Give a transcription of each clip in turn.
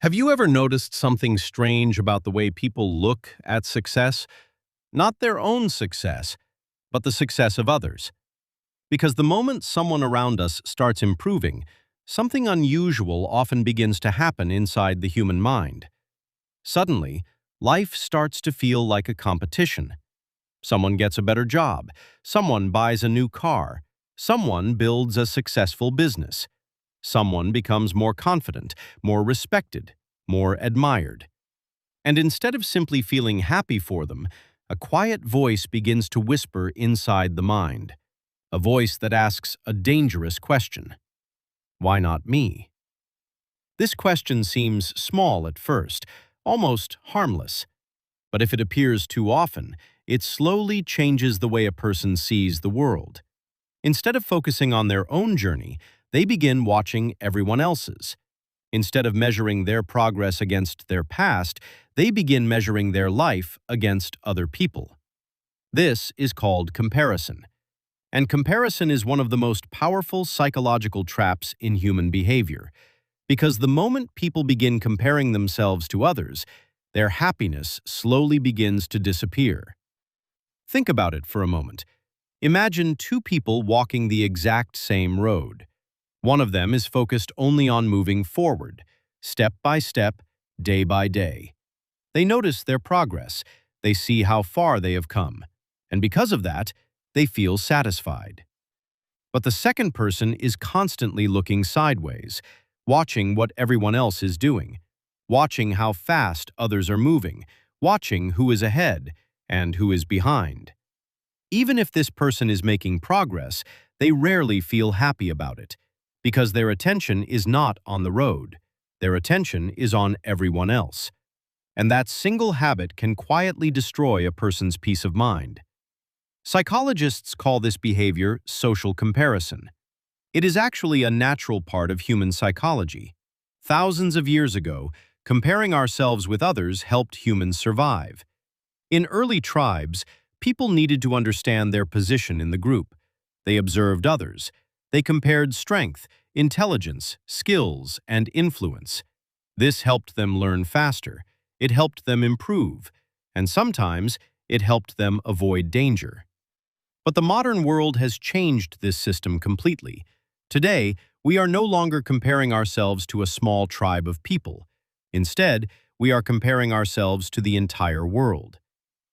Have you ever noticed something strange about the way people look at success? Not their own success, but the success of others. Because the moment someone around us starts improving, something unusual often begins to happen inside the human mind. Suddenly, life starts to feel like a competition. Someone gets a better job, someone buys a new car, someone builds a successful business. Someone becomes more confident, more respected, more admired. And instead of simply feeling happy for them, a quiet voice begins to whisper inside the mind. A voice that asks a dangerous question. Why not me? This question seems small at first, almost harmless. But if it appears too often, it slowly changes the way a person sees the world. Instead of focusing on their own journey, they begin watching everyone else's. Instead of measuring their progress against their past, they begin measuring their life against other people. This is called comparison. And comparison is one of the most powerful psychological traps in human behavior. Because the moment people begin comparing themselves to others, their happiness slowly begins to disappear. Think about it for a moment. Imagine two people walking the exact same road. One of them is focused only on moving forward, step by step, day by day. They notice their progress, they see how far they have come, and because of that, they feel satisfied. But the second person is constantly looking sideways, watching what everyone else is doing, watching how fast others are moving, watching who is ahead and who is behind. Even if this person is making progress, they rarely feel happy about it, because their attention is not on the road. Their attention is on everyone else. And that single habit can quietly destroy a person's peace of mind. Psychologists call this behavior social comparison. It is actually a natural part of human psychology. Thousands of years ago, comparing ourselves with others helped humans survive. In early tribes, people needed to understand their position in the group. They observed others. They compared strength, intelligence, skills, and influence. This helped them learn faster. It helped them improve. And sometimes, it helped them avoid danger. But the modern world has changed this system completely. Today, we are no longer comparing ourselves to a small tribe of people. Instead, we are comparing ourselves to the entire world.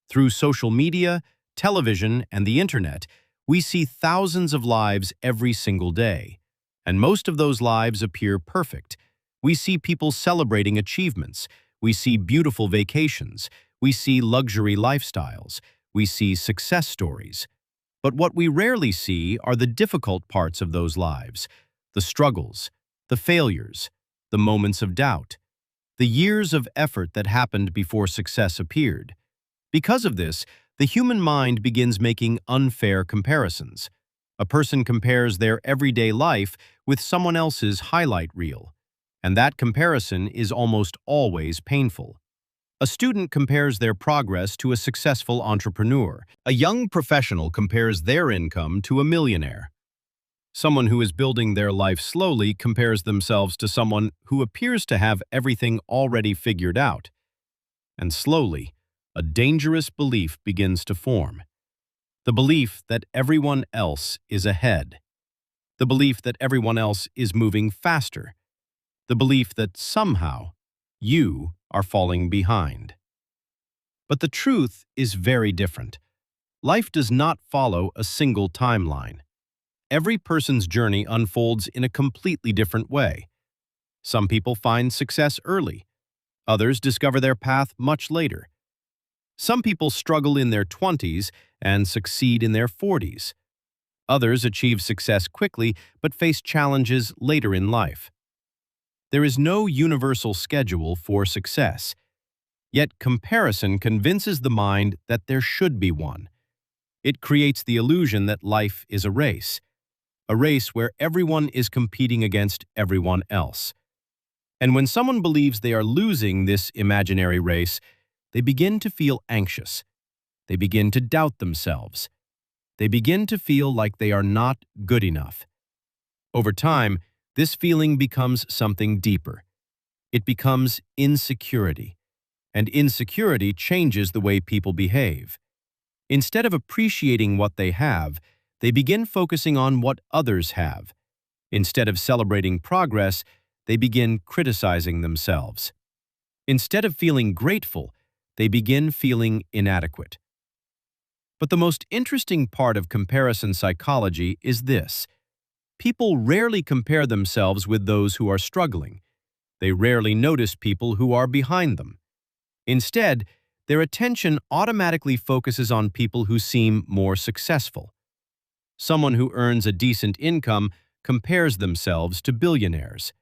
Through social media, television, and the internet, we see thousands of lives every single day. And most of those lives appear perfect. We see people celebrating achievements. We see beautiful vacations. We see luxury lifestyles. We see success stories. But what we rarely see are the difficult parts of those lives, the struggles, the failures, the moments of doubt, the years of effort that happened before success appeared. Because of this, the human mind begins making unfair comparisons. A person compares their everyday life with someone else's highlight reel, and that comparison is almost always painful. A student compares their progress to a successful entrepreneur. A young professional compares their income to a millionaire. Someone who is building their life slowly compares themselves to someone who appears to have everything already figured out. And slowly, a dangerous belief begins to form. The belief that everyone else is ahead. The belief that everyone else is moving faster. The belief that somehow you are falling behind. But the truth is very different. Life does not follow a single timeline. Every person's journey unfolds in a completely different way. Some people find success early. Others discover their path much later. Some people struggle in their 20s and succeed in their 40s. Others achieve success quickly but face challenges later in life. There is no universal schedule for success. Yet comparison convinces the mind that there should be one. It creates the illusion that life is a race where everyone is competing against everyone else. And when someone believes they are losing this imaginary race, they begin to feel anxious. They begin to doubt themselves. They begin to feel like they are not good enough. Over time, this feeling becomes something deeper. It becomes insecurity, and insecurity changes the way people behave. Instead of appreciating what they begin focusing on what others have. Instead of celebrating progress, they begin criticizing themselves. Instead of feeling grateful, they begin feeling inadequate. But the most interesting part of comparison psychology is this. People rarely compare themselves with those who are struggling. They rarely notice people who are behind them. Instead, their attention automatically focuses on people who seem more successful. Someone who earns a decent income compares themselves to billionaires.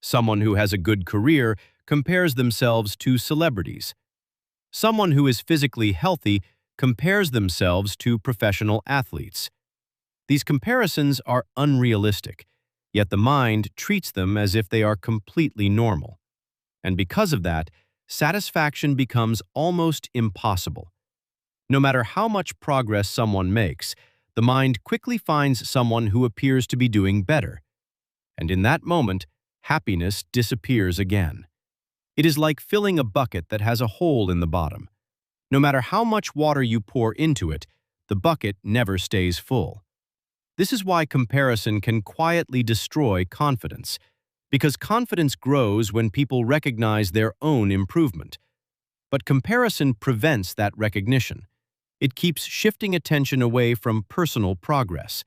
Someone who has a good career compares themselves to celebrities. Someone who is physically healthy compares themselves to professional athletes. These comparisons are unrealistic, yet the mind treats them as if they are completely normal. And because of that, satisfaction becomes almost impossible. No matter how much progress someone makes, the mind quickly finds someone who appears to be doing better. And in that moment, happiness disappears again. It is like filling a bucket that has a hole in the bottom. No matter how much water you pour into it, the bucket never stays full. This is why comparison can quietly destroy confidence, because confidence grows when people recognize their own improvement. But comparison prevents that recognition. It keeps shifting attention away from personal progress.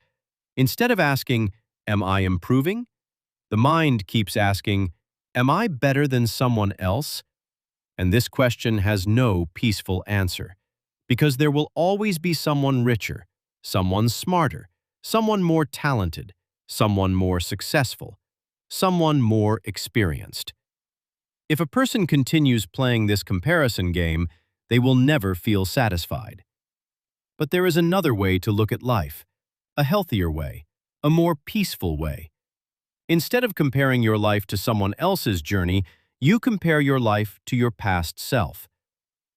Instead of asking, "Am I improving?" the mind keeps asking, "Am I better than someone else?" And this question has no peaceful answer, because there will always be someone richer, someone smarter, someone more talented, someone more successful, someone more experienced. If a person continues playing this comparison game, they will never feel satisfied. But there is another way to look at life, a healthier way, a more peaceful way. Instead of comparing your life to someone else's journey, you compare your life to your past self.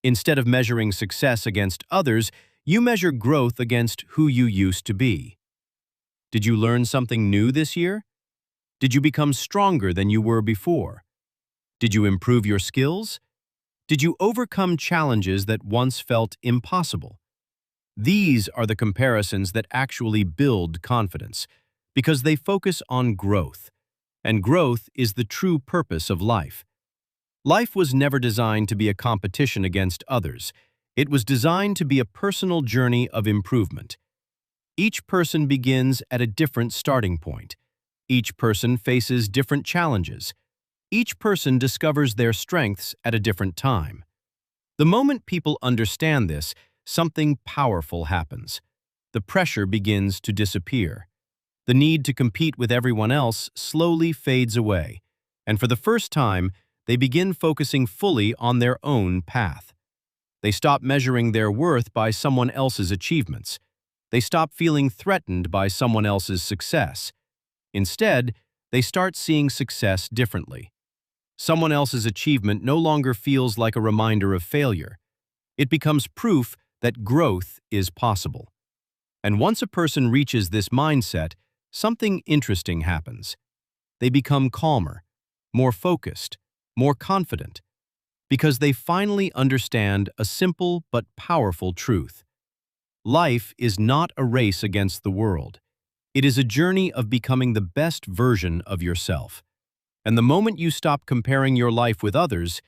Instead of measuring success against others, you measure growth against who you used to be. Did you learn something new this year? Did you become stronger than you were before? Did you improve your skills? Did you overcome challenges that once felt impossible? These are the comparisons that actually build confidence, because they focus on growth. And growth is the true purpose of life. Life was never designed to be a competition against others. It was designed to be a personal journey of improvement. Each person begins at a different starting point. Each person faces different challenges. Each person discovers their strengths at a different time. The moment people understand this, something powerful happens. The pressure begins to disappear. The need to compete with everyone else slowly fades away, and for the first time, they begin focusing fully on their own path. They stop measuring their worth by someone else's achievements. They stop feeling threatened by someone else's success. Instead, they start seeing success differently. Someone else's achievement no longer feels like a reminder of failure. It becomes proof that growth is possible. And once a person reaches this mindset, something interesting happens. They become calmer, more focused, more confident, because they finally understand a simple but powerful truth. Life is not a race against the world. It is a journey of becoming the best version of yourself. And the moment you stop comparing your life with others,